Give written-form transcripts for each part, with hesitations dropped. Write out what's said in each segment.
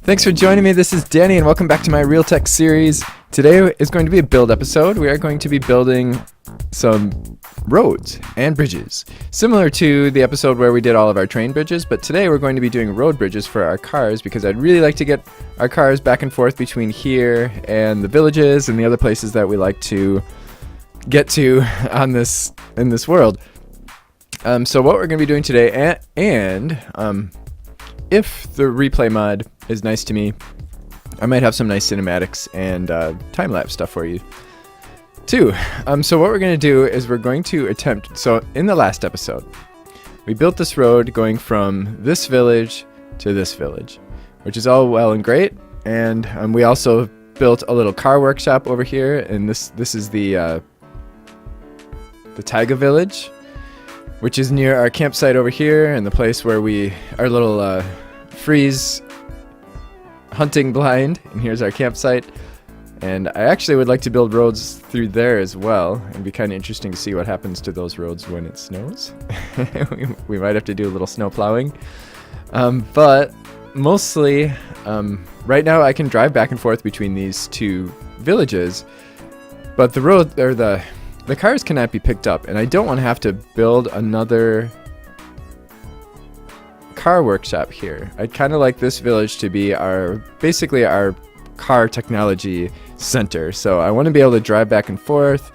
Thanks for joining me. This is Danny, and welcome back to my Real Tech series. Today is going to be a build episode. We are going to be building some roads and bridges, similar to the episode where we did all of our train bridges, but today we're going to be doing road bridges for our cars because I'd really like to get our cars back and forth between here and the villages and the other places that we like to get to in this world. So what we're going to be doing today, and if the replay mod is nice to me, I might have some nice cinematics and time-lapse stuff for you too. So what we're going to do is we're going to attempt, so in the last episode, we built this road going from this village to this village, which is all well and great, and we also built a little car workshop over here, and this is the Taiga village, which is near our campsite over here, and the place where our little freeze hunting blind, and here's our campsite. And I actually would like to build roads through there as well. It'd be kind of interesting to see what happens to those roads when it snows. we might have to do a little snow plowing, but mostly right now I can drive back and forth between these two villages, but the road or the cars cannot be picked up, and I don't want to have to build another car workshop here. I'd kind of like this village to be basically our car technology center. So I want to be able to drive back and forth,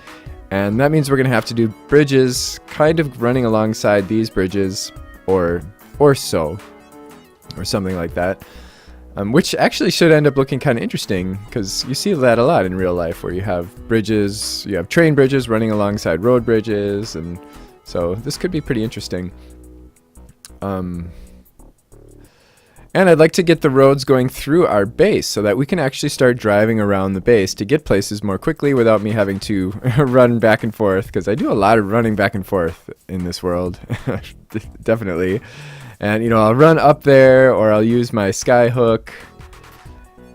and that means we're going to have to do bridges kind of running alongside these bridges or something like that. Which actually should end up looking kind of interesting, because you see that a lot in real life where you have bridges, you have train bridges running alongside road bridges, and so this could be pretty interesting. And I'd like to get the roads going through our base so that we can actually start driving around the base to get places more quickly without me having to run back and forth, because I do a lot of running back and forth in this world. Definitely. And I'll run up there, or I'll use my sky hook,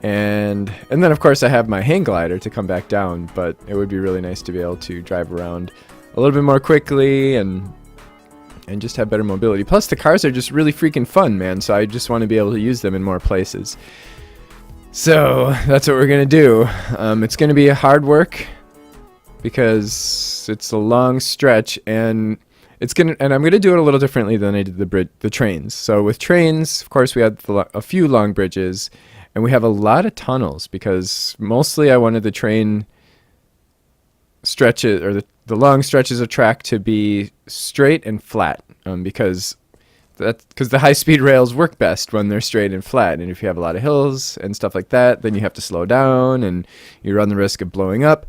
and then of course I have my hang glider to come back down, but it would be really nice to be able to drive around a little bit more quickly and just have better mobility. Plus the cars are just really freaking fun, man, so I just want to be able to use them in more places. So that's what we're gonna do. It's gonna be hard work because it's a long stretch, and I'm gonna do it a little differently than I did the trains. So with trains, of course, we had a few long bridges, and we have a lot of tunnels because mostly I wanted the train stretches, or the long stretches of track, to be straight and flat, because the high-speed rails work best when they're straight and flat. And if you have a lot of hills and stuff like that, then you have to slow down and you run the risk of blowing up.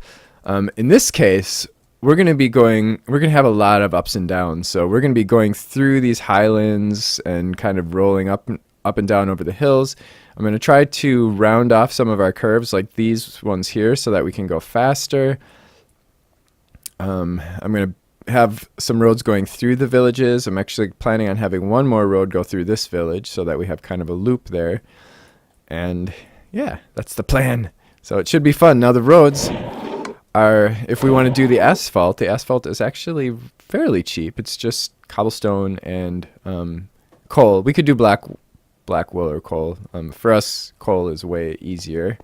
In this case, we're going to have a lot of ups and downs. So we're going to be going through these highlands and kind of rolling up and down over the hills. I'm going to try to round off some of our curves like these ones here so that we can go faster. I'm going to have some roads going through the villages. I'm actually planning on having one more road go through this village so that we have kind of a loop there. And yeah, that's the plan. So it should be fun. Now the roads are, if we want to do the asphalt is actually fairly cheap. It's just cobblestone and coal. We could do black wool or coal. For us, coal is way easier.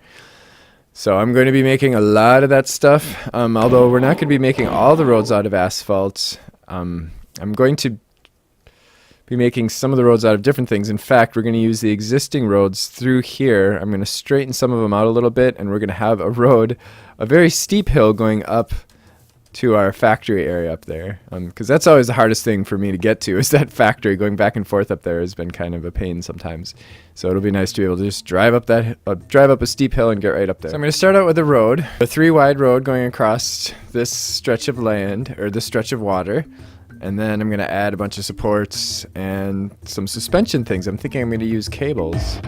So I'm going to be making a lot of that stuff, although we're not going to be making all the roads out of asphalt. I'm going to be making some of the roads out of different things. In fact, we're going to use the existing roads through here. I'm going to straighten some of them out a little bit, and we're going to have a very steep hill going up to our factory area up there, because that's always the hardest thing for me to get to, is that factory. Going back and forth up there has been kind of a pain sometimes. So it'll be nice to be able to just drive up a steep hill and get right up there. So I'm going to start out with a 3-wide road going across this stretch of land, or this stretch of water. And then I'm going to add a bunch of supports and some suspension things. I'm thinking I'm going to use cables.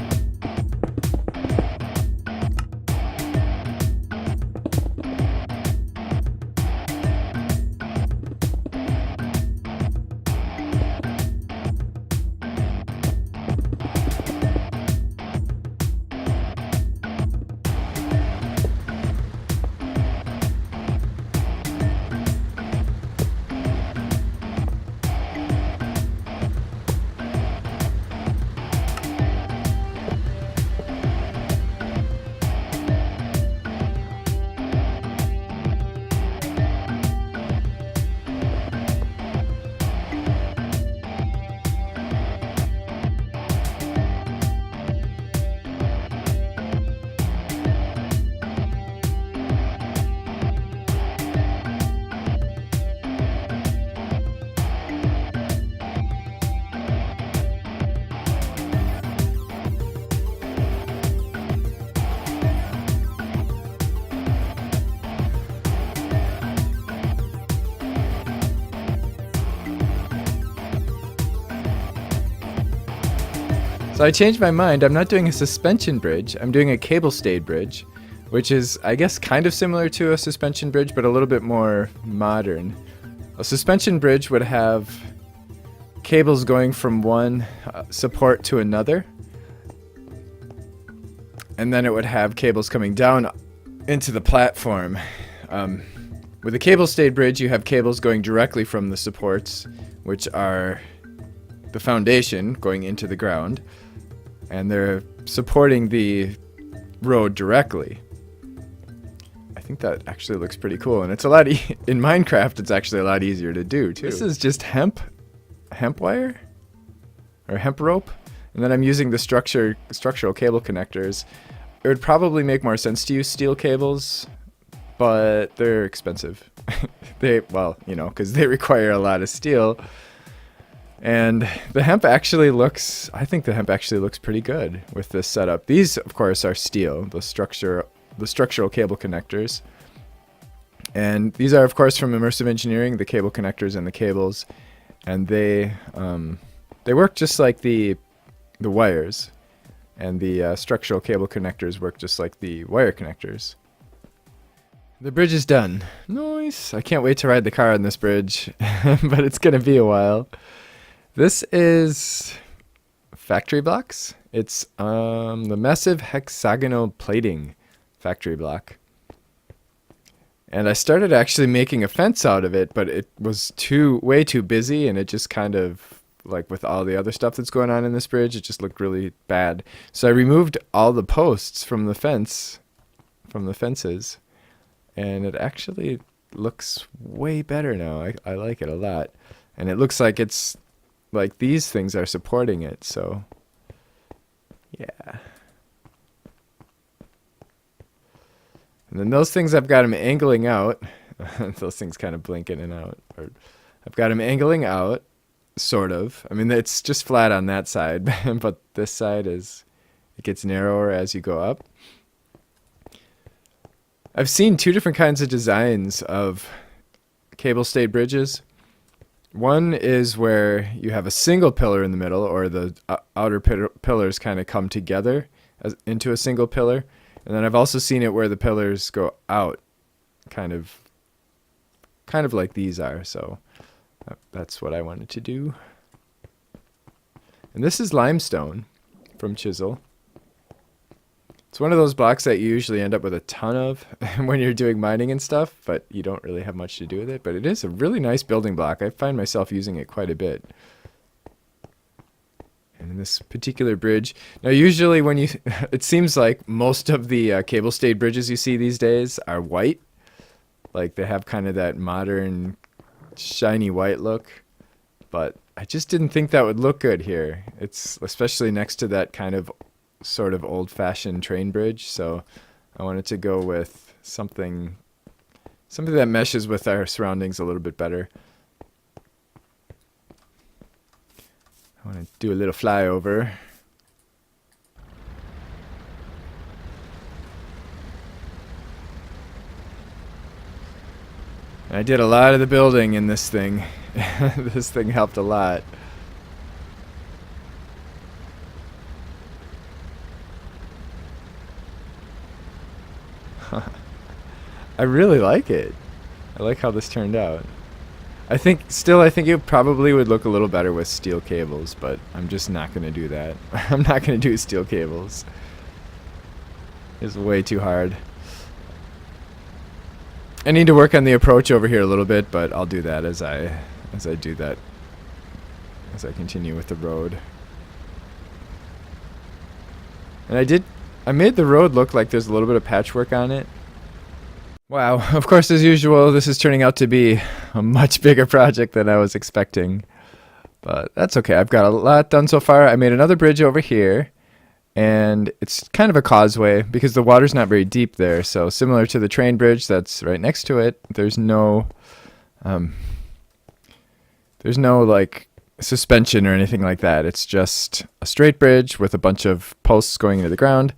So I changed my mind. I'm not doing a suspension bridge. I'm doing a cable stayed bridge, which is, I guess, kind of similar to a suspension bridge, but a little bit more modern. A suspension bridge would have cables going from one support to another, and then it would have cables coming down into the platform. With a cable stayed bridge, you have cables going directly from the supports, which are the foundation going into the ground, and they're supporting the road directly. I think that actually looks pretty cool, and it's a lot in Minecraft. It's actually a lot easier to do too. This is just hemp wire or hemp rope, and then I'm using the structural cable connectors. It would probably make more sense to use steel cables, but they're expensive. Because they require a lot of steel. And the hemp actually looks, I think the hemp actually looks pretty good with this setup. These, of course, are steel, the structural cable connectors. And these are, of course, from Immersive Engineering, the cable connectors and the cables. And they work just like the wires. And the structural cable connectors work just like the wire connectors. The bridge is done. Nice. I can't wait to ride the car on this bridge, but it's going to be a while. This is factory blocks. It's the massive hexagonal plating factory block. And I started actually making a fence out of it, but it was way too busy, and it just kind of, like with all the other stuff that's going on in this bridge, it just looked really bad. So I removed all the posts from the fences, and it actually looks way better now. I like it a lot. And it looks like it's like these things are supporting it, so yeah. And then those things, I've got them angling out. Those things kind of blink in and out. Or I've got them angling out, sort of. I mean, it's just flat on that side, but this side it gets narrower as you go up. I've seen two different kinds of designs of cable stayed bridges. One is where you have a single pillar in the middle, or the outer pillars kind of come together into a single pillar. And then I've also seen it where the pillars go out, kind of like these are. So that's what I wanted to do. And this is limestone from Chisel. It's one of those blocks that you usually end up with a ton of when you're doing mining and stuff, but you don't really have much to do with it. But it is a really nice building block. I find myself using it quite a bit. And in this particular bridge, now usually when it seems like most of the cable stayed bridges you see these days are white. Like they have kind of that modern shiny white look, but I just didn't think that would look good here. It's especially next to that kind of sort of old-fashioned train bridge, so I wanted to go with something that meshes with our surroundings a little bit better. I want to do a little flyover. And I did a lot of the building in this thing. This thing helped a lot. I really like it. I like how this turned out. I think it probably would look a little better with steel cables, but I'm just not going to do that. I'm not going to do steel cables. It's way too hard. I need to work on the approach over here a little bit, but I'll do that as I do that, as I continue with the road. And I made the road look like there's a little bit of patchwork on it. Wow, of course, as usual, this is turning out to be a much bigger project than I was expecting. But that's okay. I've got a lot done so far. I made another bridge over here, and it's kind of a causeway because the water's not very deep there. So similar to the train bridge that's right next to it, there's no like suspension or anything like that. It's just a straight bridge with a bunch of posts going into the ground.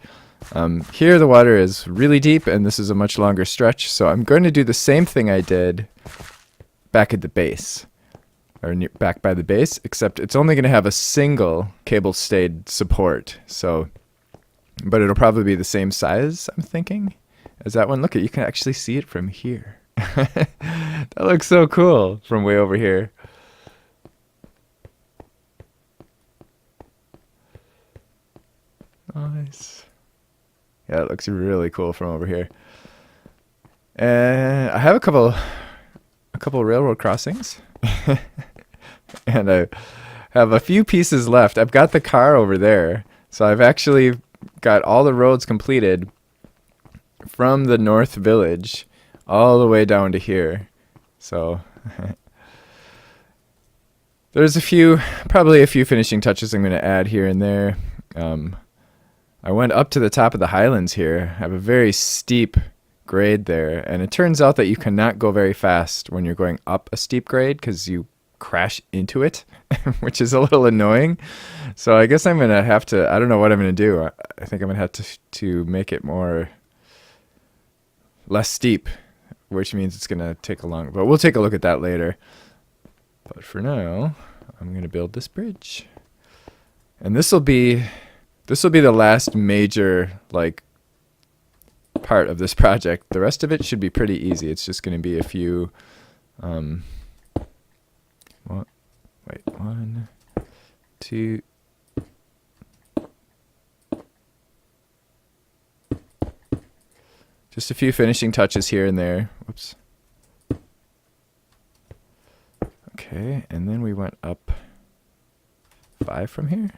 Here the water is really deep, and this is a much longer stretch, so I'm going to do the same thing I did back at the base. or back by the base, except it's only going to have a single cable stayed support. So, but it'll probably be the same size, I'm thinking, as that one. Look, you can actually see it from here. That looks so cool from way over here. Nice. Yeah, it looks really cool from over here. And I have a couple railroad crossings. And I have a few pieces left. I've got the car over there. So I've actually got all the roads completed from the North Village all the way down to here. So there's probably a few finishing touches I'm going to add here and there. I went up to the top of the highlands here. I have a very steep grade there, and it turns out that you cannot go very fast when you're going up a steep grade because you crash into it, which is a little annoying. So I guess I'm going to have to, I don't know what I'm going to do. I think I'm going to have to make it less steep, which means it's going to take a long, but we'll take a look at that later. But for now, I'm going to build this bridge. And this will be the last major part of this project. The rest of it should be pretty easy. It's just going to be a few one, two, just a few finishing touches here and there. Whoops. Okay, and then we went up 5 from here.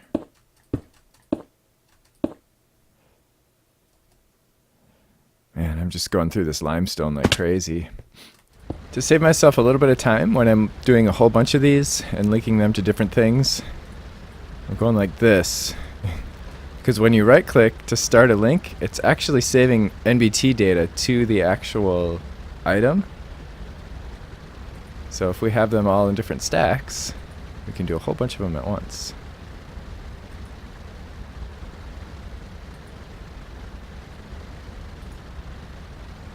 Man, I'm just going through this limestone like crazy. To save myself a little bit of time when I'm doing a whole bunch of these and linking them to different things, I'm going like this. Because when you right click to start a link, it's actually saving NBT data to the actual item. So if we have them all in different stacks, we can do a whole bunch of them at once.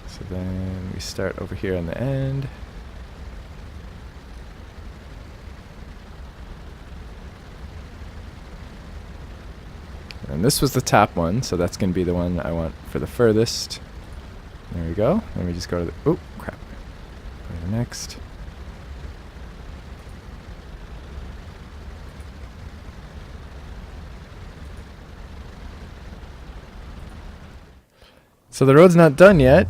So then we start over here on the end. And this was the top one, so that's going to be the one I want for the furthest. There we go. Let me just go to the... Oh, crap. Go to the next. So the road's not done yet,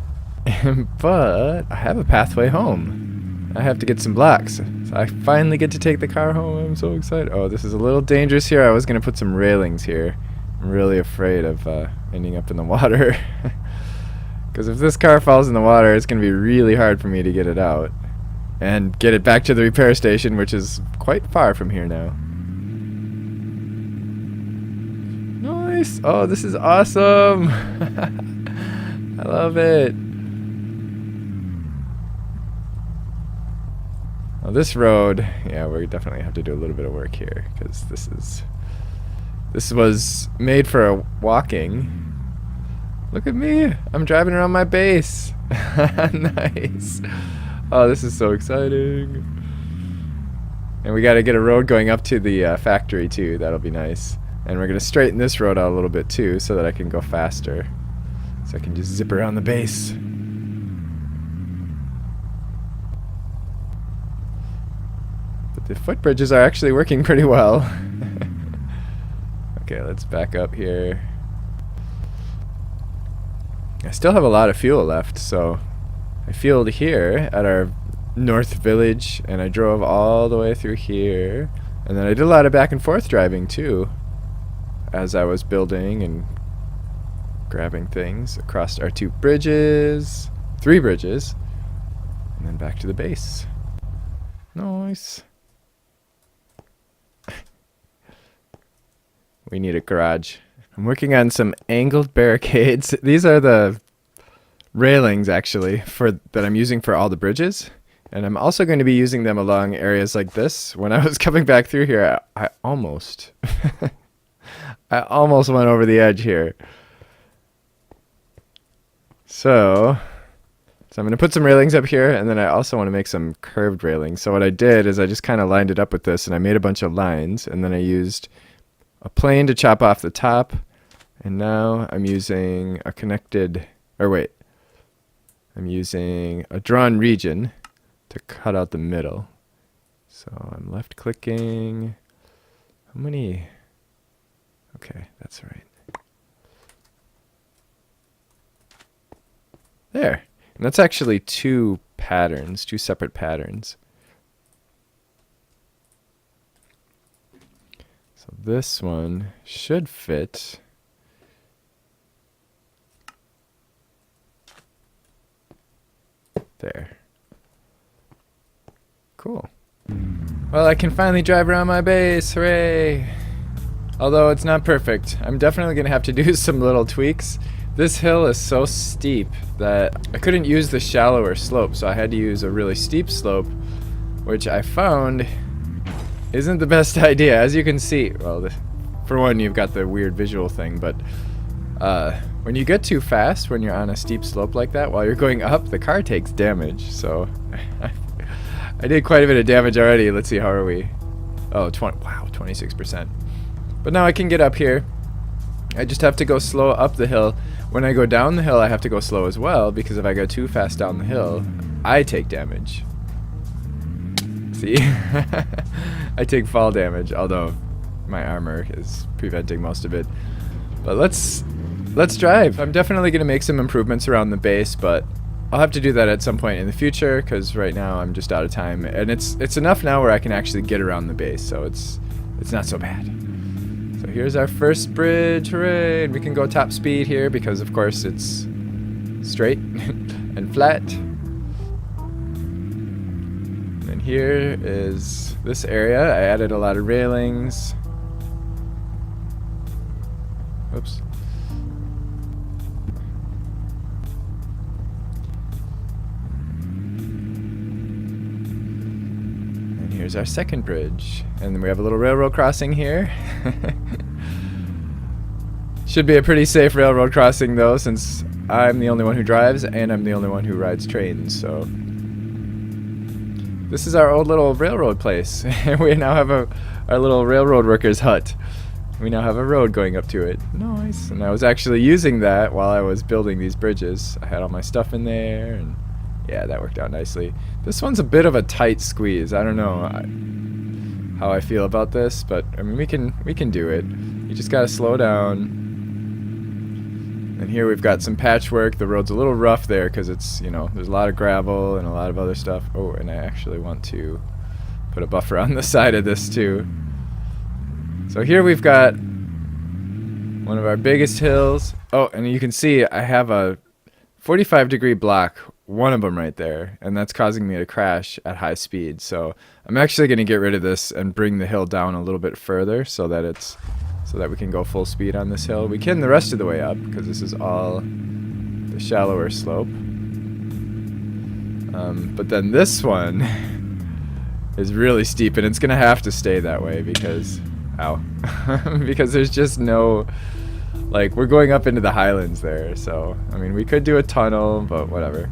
but I have a pathway home. I have to get some blocks. So I finally get to take the car home. I'm so excited. Oh, this is a little dangerous here. I was going to put some railings here. I'm really afraid of ending up in the water. Because if this car falls in the water, it's going to be really hard for me to get it out. And get it back to the repair station, which is quite far from here now. Nice! Oh, this is awesome! I love it. Well, this road, yeah, we definitely have to do a little bit of work here because this was made for walking. Look at me. I'm driving around my base. Nice. Oh, this is so exciting. And we got to get a road going up to the factory too. That'll be nice. And we're going to straighten this road out a little bit too so that I can go faster. So I can just zip around the base. But the footbridges are actually working pretty well. Okay, let's back up here. I still have a lot of fuel left, so I fueled here at our North Village, and I drove all the way through here. And then I did a lot of back and forth driving too, as I was building and grabbing things across our 3 bridges, and then back to the base. Nice. We need a garage. I'm working on some angled barricades. These are the railings actually that I'm using for all the bridges. And I'm also going to be using them along areas like this. When I was coming back through here, I almost I almost went over the edge here. So So I'm going to put some railings up here, and then I also want to make some curved railings. So what I did is I just kind of lined it up with this, and I made a bunch of lines, and then I used a plane to chop off the top, and now I'm using a I'm using a drawn region to cut out the middle. So I'm left clicking. How many? Okay, that's right. There. And that's actually two separate patterns. So this one should fit. There. Cool. Well, I can finally drive around my base. Hooray! Although it's not perfect. I'm definitely going to have to do some little tweaks. This hill is so steep that I couldn't use the shallower slope, so I had to use a really steep slope, which I found isn't the best idea. As you can see, well, for one, you've got the weird visual thing, but when you get too fast, when you're on a steep slope like that, while you're going up, the car takes damage. So I did quite a bit of damage already. Let's see, how are we? Oh, 26%. But now I can get up here. I just have to go slow up the hill. When I go down the hill, I have to go slow as well, because if I go too fast down the hill, I take damage. See? I take fall damage, although my armor is preventing most of it. But let's drive. I'm definitely going to make some improvements around the base, but I'll have to do that at some point in the future, because right now I'm just out of time. And it's enough now where I can actually get around the base, so it's not so bad. So here's our first bridge, hooray! And we can go top speed here because, of course, it's straight and flat. And here is this area. I added a lot of railings. Oops. And here's our second bridge. And then we have a little railroad crossing here. Should be a pretty safe railroad crossing though, since I'm the only one who drives and I'm the only one who rides trains, so. This is our old little railroad place. We now have our little railroad workers hut. We now have a road going up to it. Nice. And I was actually using that while I was building these bridges. I had all my stuff in there, and yeah, that worked out nicely. This one's a bit of a tight squeeze. I don't know how I feel about this, but I mean, we can do it. You just gotta slow down. And here we've got some patchwork. The road's a little rough there because it's, you know, there's a lot of gravel and a lot of other stuff. Oh, and I actually want to put a buffer on the side of this too. So here we've got one of our biggest hills. Oh, and you can see I have a 45-degree block, one of them right there, and that's causing me to crash at high speed. So I'm actually going to get rid of this and bring the hill down a little bit further so that we can go full speed on this hill. We can the rest of the way up because this is all the shallower slope. But then this one is really steep, and it's going to have to stay that way because, ow, because there's just no, like, we're going up into the highlands there. So, I mean, we could do a tunnel, but whatever.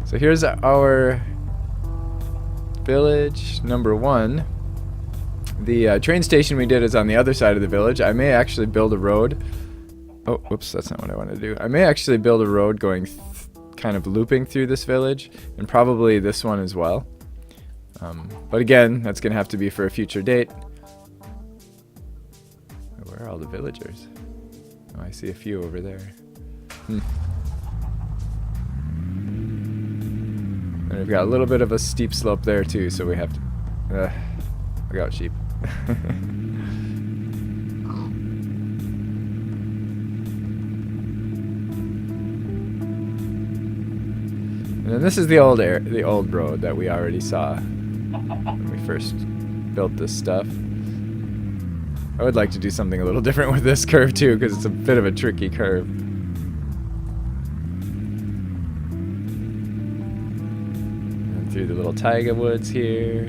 So here's our village number 1. The train station we did is on the other side of the village. I may actually build a road. Oh, whoops, that's not what I want to do. I may actually build a road going kind of looping through this village, and probably this one as well. But again, that's going to have to be for a future date. Where are all the villagers? Oh, I see a few over there. And we've got a little bit of a steep slope there too, so we have to... look out, sheep. And then this is the old road that we already saw when we first built this stuff. I would like to do something a little different with this curve too, because it's a bit of a tricky curve. And through the little taiga woods here.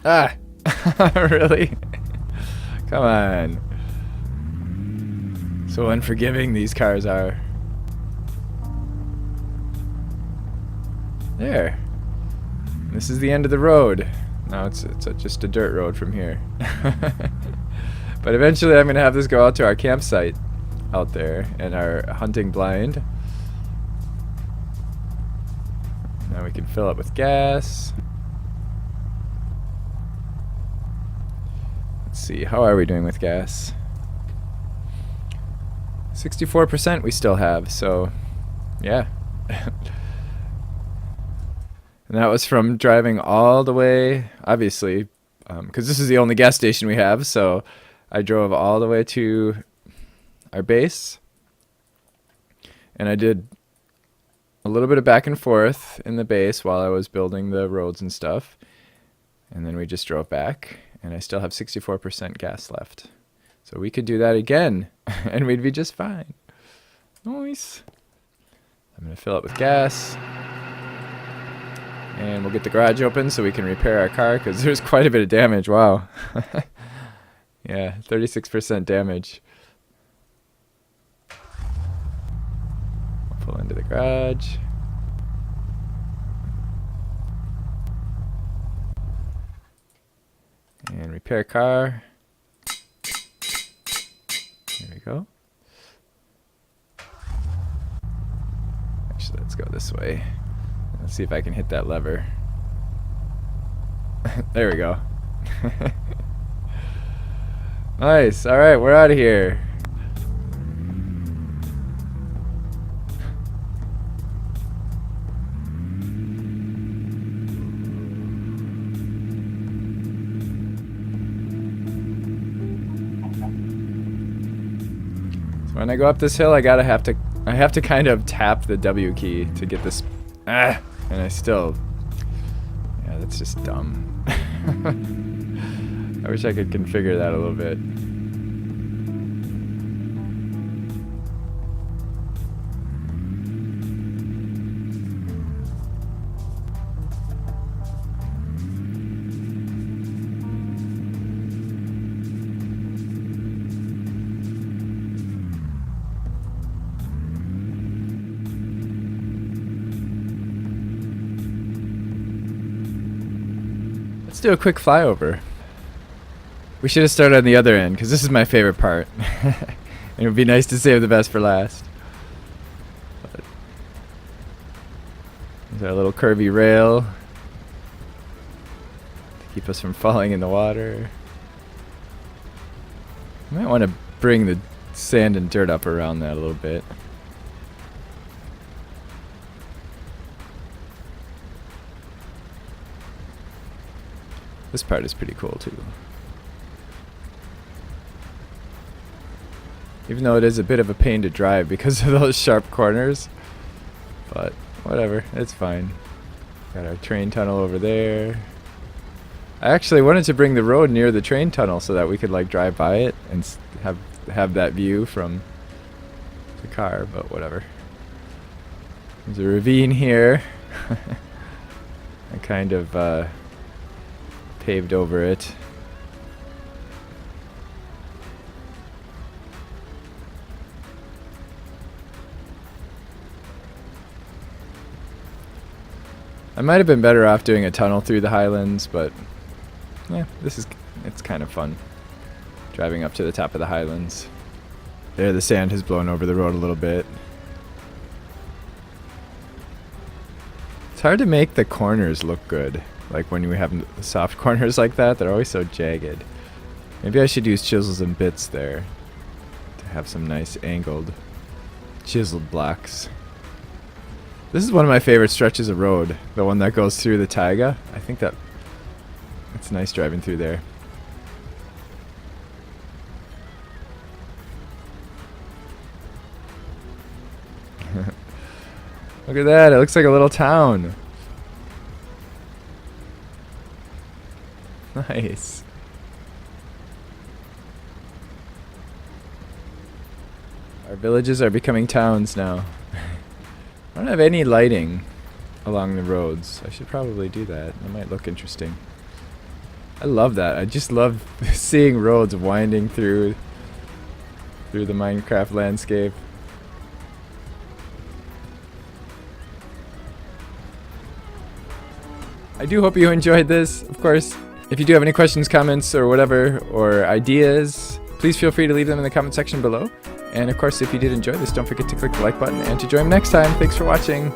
Ah! Really? Come on. So unforgiving these cars are. There. This is the end of the road. Now it's just a dirt road from here. But eventually I'm going to have this go out to our campsite out there and our hunting blind. Now we can fill up with gas. Let's see, how are we doing with gas? 64% we still have, so yeah. And that was from driving all the way, obviously, because this is the only gas station we have, so I drove all the way to our base, and I did a little bit of back and forth in the base while I was building the roads and stuff, and then we just drove back, and I still have 64% gas left. So we could do that again, and we'd be just fine. Nice. I'm going to fill it with gas. And we'll get the garage open so we can repair our car, because there's quite a bit of damage. Wow. Yeah, 36% damage. Pull into the garage. And repair car. There we go. Actually, let's go this way. Let's see if I can hit that lever. There we go. Nice. All right, we're out of here. So when I go up this hill, I have to kind of tap the W key to get this. And I still, yeah, that's just dumb. I wish I could configure that a little bit. Let's do a quick flyover. We should have started on the other end, because this is my favorite part. And it would be nice to save the best for last. But there's our little curvy rail to keep us from falling in the water. I might want to bring the sand and dirt up around that a little bit. This part is pretty cool too. Even though it is a bit of a pain to drive because of those sharp corners. But whatever, it's fine. Got our train tunnel over there. I actually wanted to bring the road near the train tunnel so that we could like drive by it and have that view from the car, but whatever. There's a ravine here. I kind of paved over it. I might have been better off doing a tunnel through the highlands, but yeah, it's kind of fun driving up to the top of the highlands. There, the sand has blown over the road a little bit. It's hard to make the corners look good. Like when we have soft corners like that, they're always so jagged. Maybe I should use chisels and bits there to have some nice angled chiseled blocks. This is one of my favorite stretches of road, the one that goes through the taiga. I think that it's nice driving through there. Look at that, it looks like a little town. Nice. Our villages are becoming towns now. I don't have any lighting along the roads. I should probably do that. It might look interesting. I love that. I just love seeing roads winding through the Minecraft landscape. I do hope you enjoyed this. Of course, if you do have any questions, comments, or whatever, or ideas, please feel free to leave them in the comment section below. And of course, if you did enjoy this, don't forget to click the like button and to join me next time. Thanks for watching.